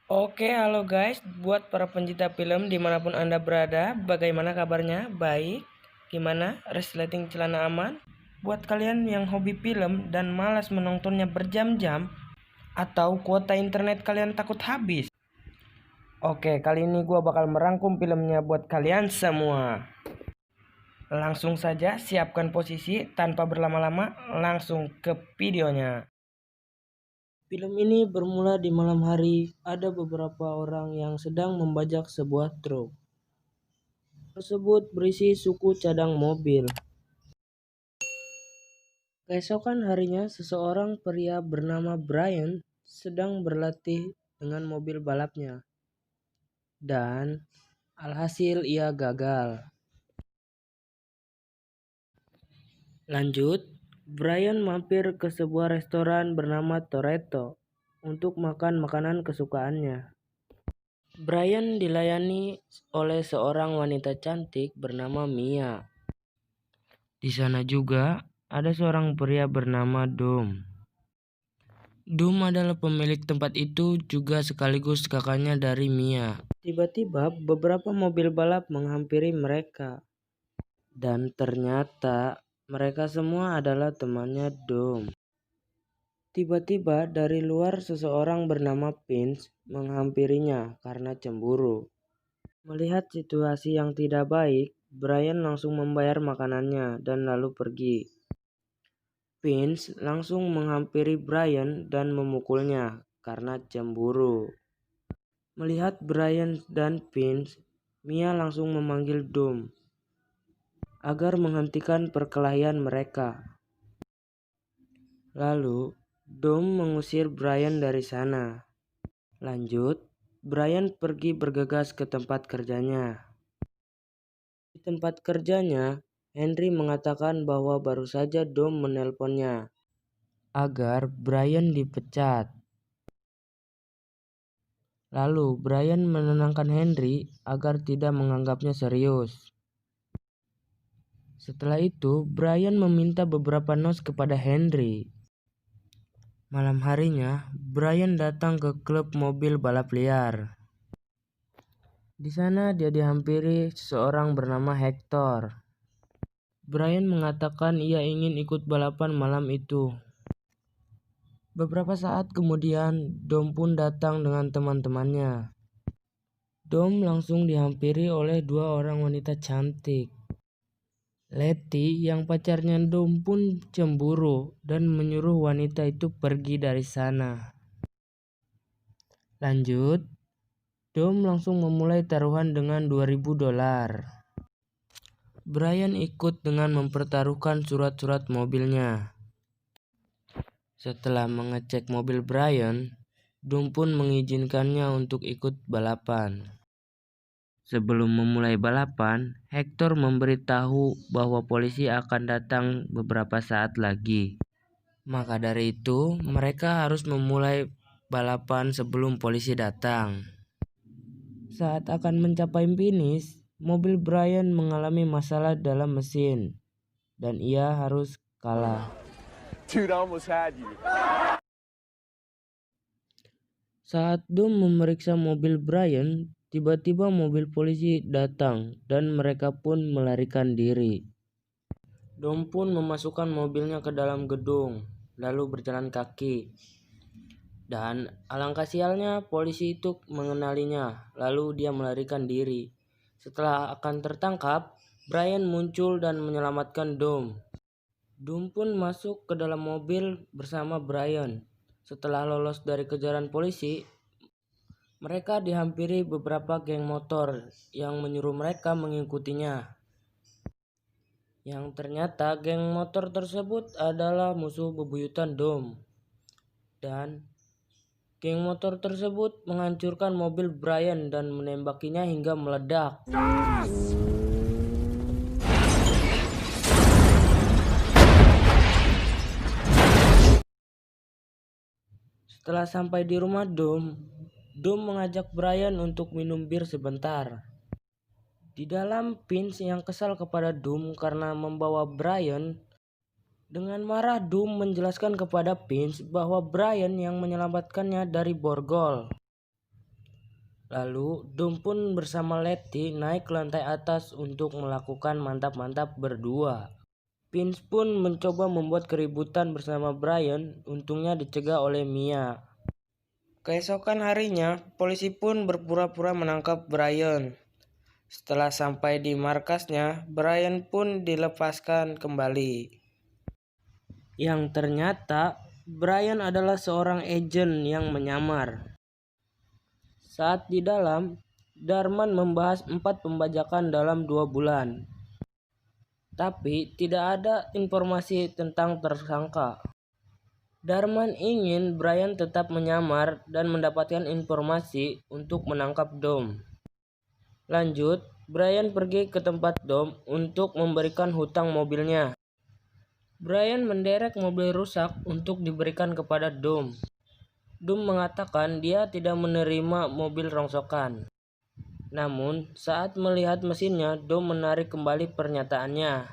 Oke, halo guys, buat para pencinta film dimanapun Anda berada, bagaimana kabarnya? Baik? Gimana? Resleting celana aman? Buat kalian yang hobi film dan malas menontonnya berjam-jam, atau kuota internet kalian takut habis? Oke, kali ini gua bakal merangkum filmnya buat kalian semua. Langsung saja siapkan posisi tanpa berlama-lama, langsung ke videonya. Film ini bermula di malam hari. Ada beberapa orang yang sedang membajak sebuah truk. Tersebut berisi suku cadang mobil. Keesokan harinya, seseorang pria bernama Brian sedang berlatih dengan mobil balapnya. Dan alhasil ia gagal. Lanjut, Brian mampir ke sebuah restoran bernama Toretto untuk makan makanan kesukaannya. Brian dilayani oleh seorang wanita cantik bernama Mia. Di sana juga ada seorang pria bernama Dom. Dom adalah pemilik tempat itu juga sekaligus kakaknya dari Mia. Tiba-tiba beberapa mobil balap menghampiri mereka. Dan ternyata mereka semua adalah temannya Dom. Tiba-tiba dari luar seseorang bernama Vince menghampirinya karena cemburu. Melihat situasi yang tidak baik, Brian langsung membayar makanannya dan lalu pergi. Vince langsung menghampiri Brian dan memukulnya karena cemburu. Melihat Brian dan Vince, Mia langsung memanggil Dom agar menghentikan perkelahian mereka. Lalu, Dom mengusir Brian dari sana. Lanjut, Brian pergi bergegas ke tempat kerjanya. Di tempat kerjanya, Henry mengatakan bahwa baru saja Dom menelponnya agar Brian dipecat. Lalu Brian menenangkan Henry agar tidak menganggapnya serius. Setelah itu, Brian meminta beberapa nos kepada Henry. Malam harinya, Brian datang ke klub mobil balap liar. Di sana dia dihampiri seseorang bernama Hector. Brian mengatakan ia ingin ikut balapan malam itu. Beberapa saat kemudian, Dom pun datang dengan teman-temannya. Dom langsung dihampiri oleh dua orang wanita cantik. Letty yang pacarnya Dom pun cemburu dan menyuruh wanita itu pergi dari sana. Lanjut, Dom langsung memulai taruhan dengan $2.000. Brian ikut dengan mempertaruhkan surat-surat mobilnya. Setelah mengecek mobil Brian, Dom pun mengizinkannya untuk ikut balapan. Sebelum memulai balapan, Hector memberitahu bahwa polisi akan datang beberapa saat lagi. Maka dari itu, mereka harus memulai balapan sebelum polisi datang. Saat akan mencapai finish, mobil Brian mengalami masalah dalam mesin, dan ia harus kalah. Dude, I almost had you. Saat Dom memeriksa mobil Brian, tiba-tiba mobil polisi datang dan mereka pun melarikan diri. Dom pun memasukkan mobilnya ke dalam gedung, lalu berjalan kaki. Dan alangkah sialnya polisi itu mengenalinya, lalu dia melarikan diri. Setelah akan tertangkap, Brian muncul dan menyelamatkan Dom. Dom pun masuk ke dalam mobil bersama Brian. Setelah lolos dari kejaran polisi, mereka dihampiri beberapa geng motor yang menyuruh mereka mengikutinya. Yang ternyata geng motor tersebut adalah musuh bebuyutan Dom. Dan geng motor tersebut menghancurkan mobil Brian dan menembakinya hingga meledak. Setelah sampai di rumah Dom mengajak Brian untuk minum bir sebentar. Di dalam, Vince yang kesal kepada Dom karena membawa Brian. Dengan marah, Dom menjelaskan kepada Vince bahwa Brian yang menyelamatkannya dari borgol. Lalu Dom pun bersama Letty naik ke lantai atas untuk melakukan mantap-mantap berdua. Vince pun mencoba membuat keributan bersama Brian, untungnya dicegah oleh Mia. Keesokan harinya, polisi pun berpura-pura menangkap Brian. Setelah sampai di markasnya, Brian pun dilepaskan kembali. Yang ternyata, Brian adalah seorang agen yang menyamar. Saat di dalam, Darman membahas 4 pembajakan dalam 2 bulan. Tapi tidak ada informasi tentang tersangka. Darman ingin Brian tetap menyamar dan mendapatkan informasi untuk menangkap Dom. Lanjut, Brian pergi ke tempat Dom untuk memberikan hutang mobilnya. Brian menderek mobil rusak untuk diberikan kepada Dom. Dom mengatakan dia tidak menerima mobil rongsokan. Namun, saat melihat mesinnya, Dom menarik kembali pernyataannya.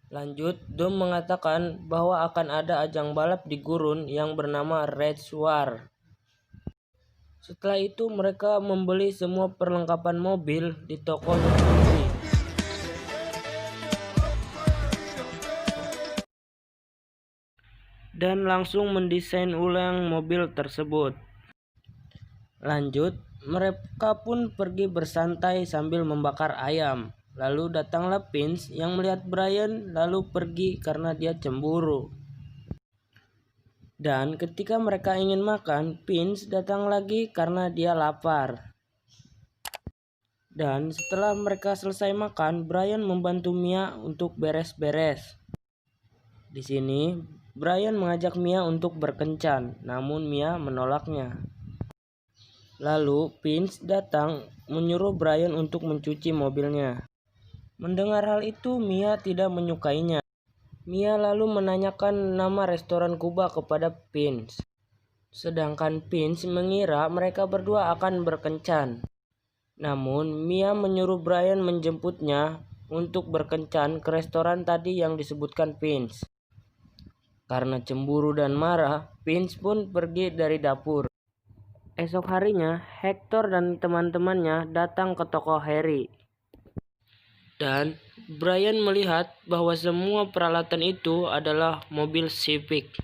Lanjut, Dom mengatakan bahwa akan ada ajang balap di gurun yang bernama Race War. Setelah itu, mereka membeli semua perlengkapan mobil di toko Mitsubishi dan langsung mendesain ulang mobil tersebut. Lanjut, mereka pun pergi bersantai sambil membakar ayam. Lalu datanglah Vince yang melihat Brian lalu pergi karena dia cemburu. Dan ketika mereka ingin makan, Vince datang lagi karena dia lapar. Dan setelah mereka selesai makan, Brian membantu Mia untuk beres-beres. Di sini, Brian mengajak Mia untuk berkencan, namun Mia menolaknya. Lalu, Vince datang menyuruh Brian untuk mencuci mobilnya. Mendengar hal itu, Mia tidak menyukainya. Mia lalu menanyakan nama restoran Kuba kepada Vince. Sedangkan Vince mengira mereka berdua akan berkencan. Namun, Mia menyuruh Brian menjemputnya untuk berkencan ke restoran tadi yang disebutkan Vince. Karena cemburu dan marah, Vince pun pergi dari dapur. Esok harinya, Hector dan teman-temannya datang ke toko Harry. Dan Brian melihat bahwa semua peralatan itu adalah mobil Civic.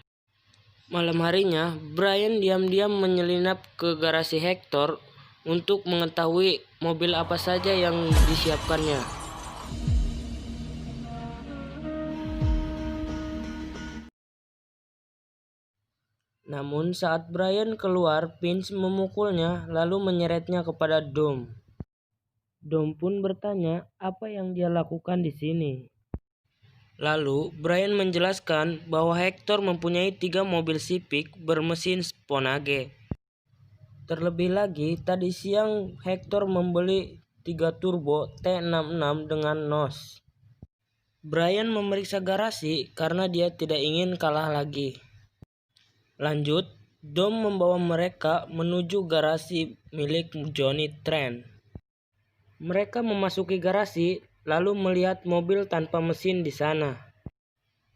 Malam harinya, Brian diam-diam menyelinap ke garasi Hector untuk mengetahui mobil apa saja yang disiapkannya. Namun saat Brian keluar, Vince memukulnya lalu menyeretnya kepada Dom. Dom pun bertanya apa yang dia lakukan di sini. Lalu Brian menjelaskan bahwa Hector mempunyai 3 mobil Civic bermesin Sponage. Terlebih lagi, tadi siang Hector membeli 3 turbo T66 dengan NOS. Brian memeriksa garasi karena dia tidak ingin kalah lagi. Lanjut, Dom membawa mereka menuju garasi milik Johnny Trent. Mereka memasuki garasi lalu melihat mobil tanpa mesin di sana.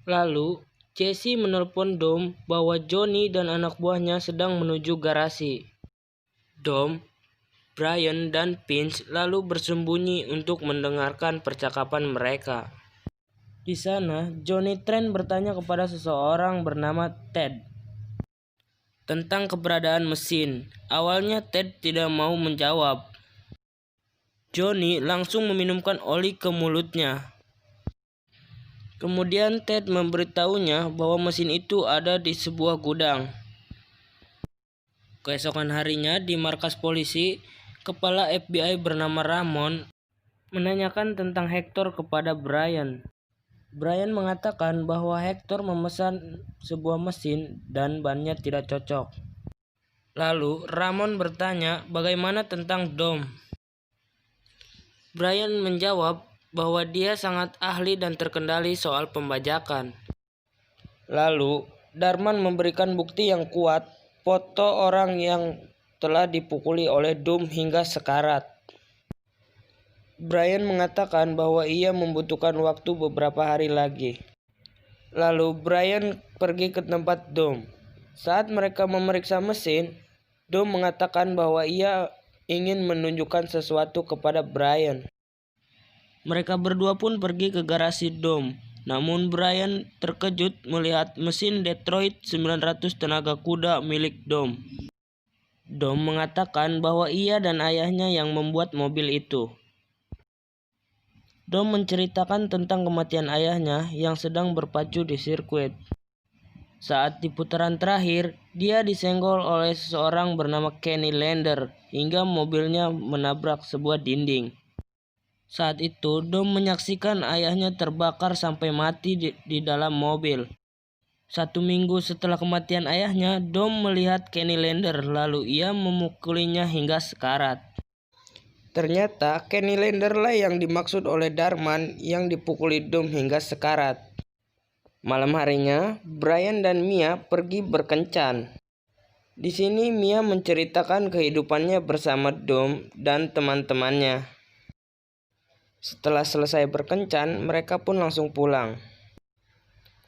Lalu, Jesse menelpon Dom bahwa Johnny dan anak buahnya sedang menuju garasi. Dom, Brian, dan Vince lalu bersembunyi untuk mendengarkan percakapan mereka. Di sana, Johnny Trent bertanya kepada seseorang bernama Ted tentang keberadaan mesin. Awalnya Ted tidak mau menjawab. Johnny langsung meminumkan oli ke mulutnya. Kemudian Ted memberitahunya bahwa mesin itu ada di sebuah gudang. Keesokan harinya di markas polisi, kepala FBI bernama Ramon menanyakan tentang Hector kepada Brian. Brian mengatakan bahwa Hector memesan sebuah mesin dan bannya tidak cocok. Lalu Ramon bertanya bagaimana tentang Dom. Brian menjawab bahwa dia sangat ahli dan terkendali soal pembajakan. Lalu Darman memberikan bukti yang kuat, foto orang yang telah dipukuli oleh Dom hingga sekarat. Brian mengatakan bahwa ia membutuhkan waktu beberapa hari lagi. Lalu Brian pergi ke tempat Dom. Saat mereka memeriksa mesin, Dom mengatakan bahwa ia ingin menunjukkan sesuatu kepada Brian. Mereka berdua pun pergi ke garasi Dom. Namun Brian terkejut melihat mesin Detroit 900 tenaga kuda milik Dom. Dom mengatakan bahwa ia dan ayahnya yang membuat mobil itu. Dom menceritakan tentang kematian ayahnya yang sedang berpacu di sirkuit. Saat di putaran terakhir, dia disenggol oleh seseorang bernama Kenny Lander hingga mobilnya menabrak sebuah dinding. Saat itu, Dom menyaksikan ayahnya terbakar sampai mati di dalam mobil. 1 minggu setelah kematian ayahnya, Dom melihat Kenny Lander lalu ia memukulinya hingga sekarat. Ternyata Kenny Lander lah yang dimaksud oleh Darman yang dipukuli Dom hingga sekarat. Malam harinya, Brian dan Mia pergi berkencan. Di sini Mia menceritakan kehidupannya bersama Dom dan teman-temannya. Setelah selesai berkencan, mereka pun langsung pulang.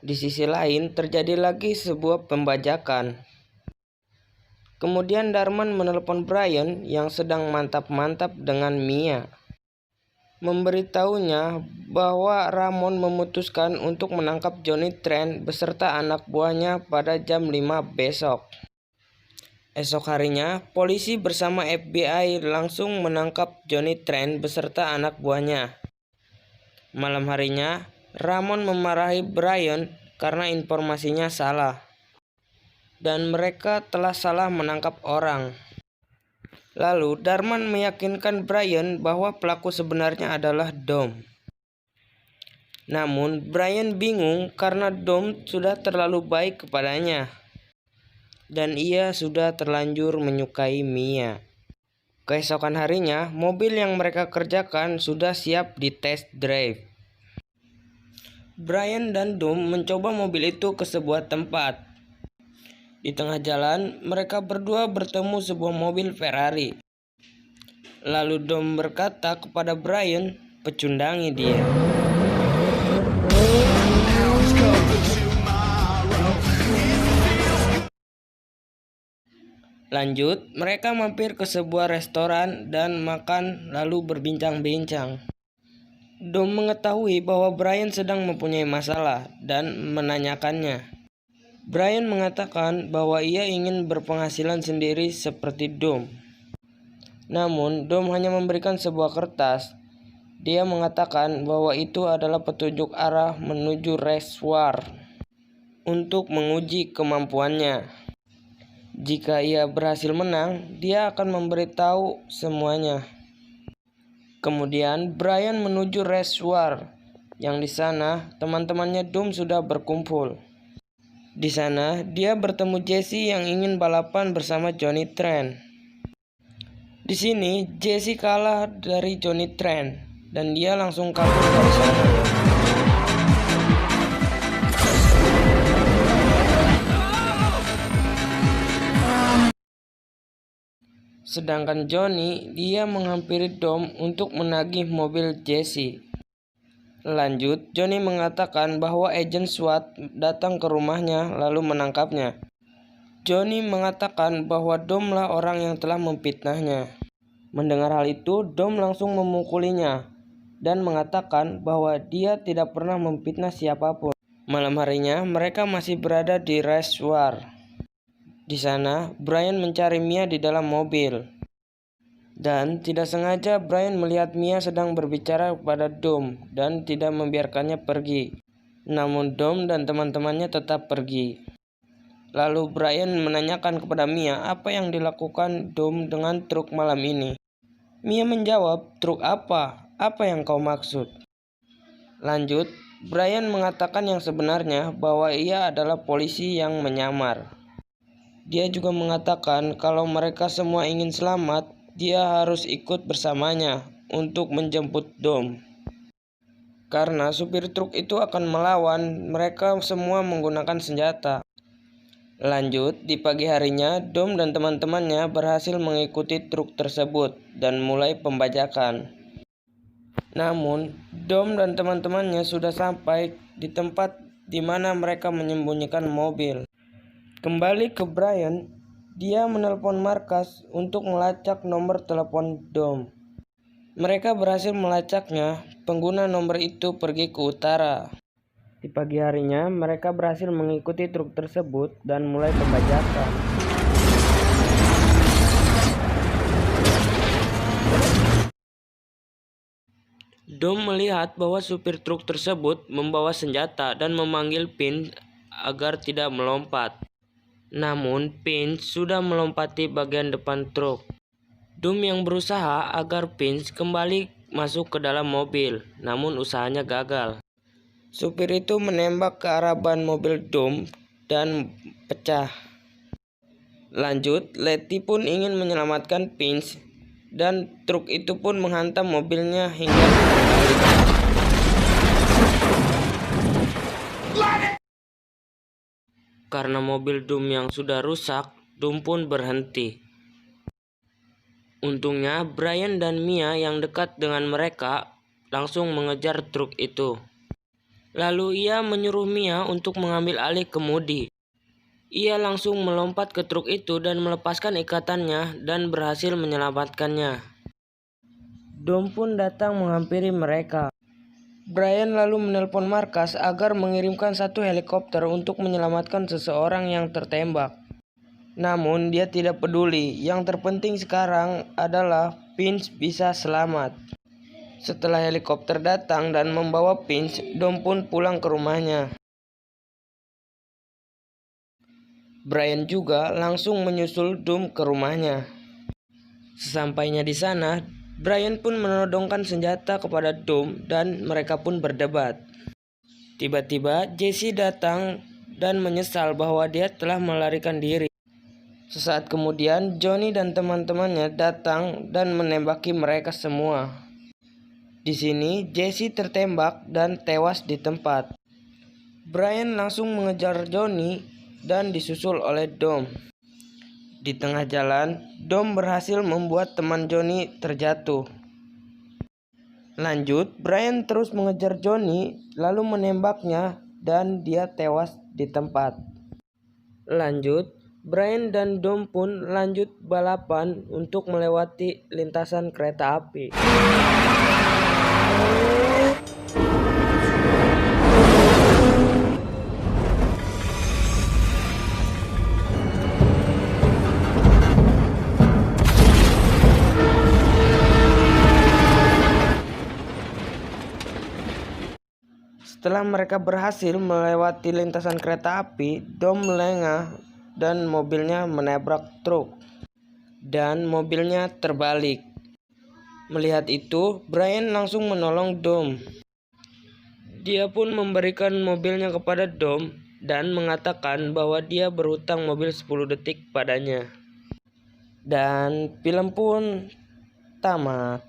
Di sisi lain, terjadi lagi sebuah pembajakan. Kemudian Darman menelepon Brian yang sedang mantap-mantap dengan Mia. Memberitahunya bahwa Ramon memutuskan untuk menangkap Johnny Trent beserta anak buahnya pada jam 5 besok. Esok harinya, polisi bersama FBI langsung menangkap Johnny Trent beserta anak buahnya. Malam harinya, Ramon memarahi Brian karena informasinya salah. Dan mereka telah salah menangkap orang. Lalu Darman meyakinkan Brian bahwa pelaku sebenarnya adalah Dom. Namun Brian bingung karena Dom sudah terlalu baik kepadanya. Dan ia sudah terlanjur menyukai Mia. Keesokan harinya, mobil yang mereka kerjakan sudah siap di test drive. Brian dan Dom mencoba mobil itu ke sebuah tempat. Di tengah jalan, mereka berdua bertemu sebuah mobil Ferrari. Lalu Dom berkata kepada Brian, "Pecundangi dia." Lanjut, mereka mampir ke sebuah restoran dan makan lalu berbincang-bincang. Dom mengetahui bahwa Brian sedang mempunyai masalah dan menanyakannya. Brian mengatakan bahwa ia ingin berpenghasilan sendiri seperti Dom. Namun, Dom hanya memberikan sebuah kertas. Dia mengatakan bahwa itu adalah petunjuk arah menuju reservoir untuk menguji kemampuannya. Jika ia berhasil menang, dia akan memberitahu semuanya. Kemudian, Brian menuju reservoir, yang di sana teman-temannya Dom sudah berkumpul. Di sana, dia bertemu Jesse yang ingin balapan bersama Johnny Trent. Di sini, Jesse kalah dari Johnny Trent dan dia langsung kabur dari sana. Sedangkan Johnny, dia menghampiri Dom untuk menagih mobil Jesse. Lanjut, Johnny mengatakan bahwa agen SWAT datang ke rumahnya lalu menangkapnya. Johnny mengatakan bahwa Dom lah orang yang telah memfitnahnya. Mendengar hal itu, Dom langsung memukulinya dan mengatakan bahwa dia tidak pernah memfitnah siapapun. Malam harinya, mereka masih berada di reservoir. Di sana, Brian mencari Mia di dalam mobil. Dan tidak sengaja Brian melihat Mia sedang berbicara kepada Dom dan tidak membiarkannya pergi. Namun Dom dan teman-temannya tetap pergi. Lalu Brian menanyakan kepada Mia apa yang dilakukan Dom dengan truk malam ini. Mia menjawab, "Truk apa? Apa yang kau maksud?" Lanjut, Brian mengatakan yang sebenarnya bahwa ia adalah polisi yang menyamar. Dia juga mengatakan kalau mereka semua ingin selamat, dia harus ikut bersamanya untuk menjemput Dom. Karena supir truk itu akan melawan, mereka semua menggunakan senjata. Lanjut, di pagi harinya, Dom dan teman-temannya berhasil mengikuti truk tersebut dan mulai pembajakan. Namun, Dom dan teman-temannya sudah sampai di tempat di mana mereka menyembunyikan mobil. Kembali ke Brian, Dia menelpon markas untuk melacak nomor telepon Dom. Mereka berhasil melacaknya. Pengguna nomor itu pergi ke utara. Di pagi harinya, mereka berhasil mengikuti truk tersebut dan mulai pembajakan. Dom melihat bahwa supir truk tersebut membawa senjata dan memanggil Pinch agar tidak melompat. Namun, Pinch sudah melompati bagian depan truk. Dom yang berusaha agar Pinch kembali masuk ke dalam mobil, namun usahanya gagal. Supir itu menembak ke arah ban mobil Dom dan pecah. Lanjut, Letty pun ingin menyelamatkan Pinch, dan truk itu pun menghantam mobilnya hingga terbalik. Karena mobil Dom yang sudah rusak, Dom pun berhenti. Untungnya, Brian dan Mia yang dekat dengan mereka langsung mengejar truk itu. Lalu ia menyuruh Mia untuk mengambil alih kemudi. Ia langsung melompat ke truk itu dan melepaskan ikatannya dan berhasil menyelamatkannya. Dom pun datang menghampiri mereka. Brian lalu menelpon markas agar mengirimkan satu helikopter untuk menyelamatkan seseorang yang tertembak. Namun dia tidak peduli. Yang terpenting sekarang adalah Pinch bisa selamat. Setelah helikopter datang dan membawa Pinch, Dom pun pulang ke rumahnya. Brian juga langsung menyusul Dom ke rumahnya. Sesampainya di sana, Brian pun menodongkan senjata kepada Dom dan mereka pun berdebat. Tiba-tiba Jesse datang dan menyesal bahwa dia telah melarikan diri. Sesaat kemudian Johnny dan teman-temannya datang dan menembaki mereka semua. Di sini Jesse tertembak dan tewas di tempat. Brian langsung mengejar Johnny dan disusul oleh Dom. Di tengah jalan, Dom berhasil membuat teman Johnny terjatuh. Lanjut, Brian terus mengejar Johnny, lalu menembaknya dan dia tewas di tempat. Lanjut, Brian dan Dom pun lanjut balapan untuk melewati lintasan kereta api. Setelah mereka berhasil melewati lintasan kereta api, Dom lengah dan mobilnya menabrak truk. Dan mobilnya terbalik. Melihat itu, Brian langsung menolong Dom. Dia pun memberikan mobilnya kepada Dom dan mengatakan bahwa dia berhutang mobil 10 detik padanya. Dan film pun tamat.